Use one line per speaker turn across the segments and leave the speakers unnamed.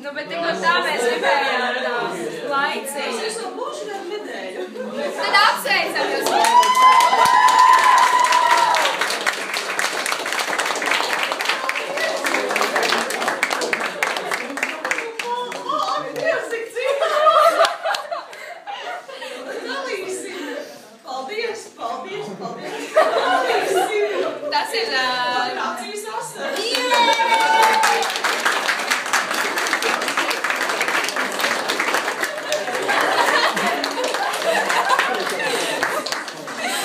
Nu, bet tikko tā mēs gribējām tā laicīgi.
Es vēl būšu kādu nedēļu.
Tad apsveicam jūs!
Paldies, paldies, paldies.
Tas ir...
Acīs asaras.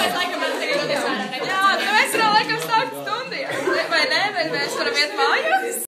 Mēs laikam man tagad ir jā, nu mēs vēl laikam sākt stundi. Vai ne? Vai mēs varam iet mājās?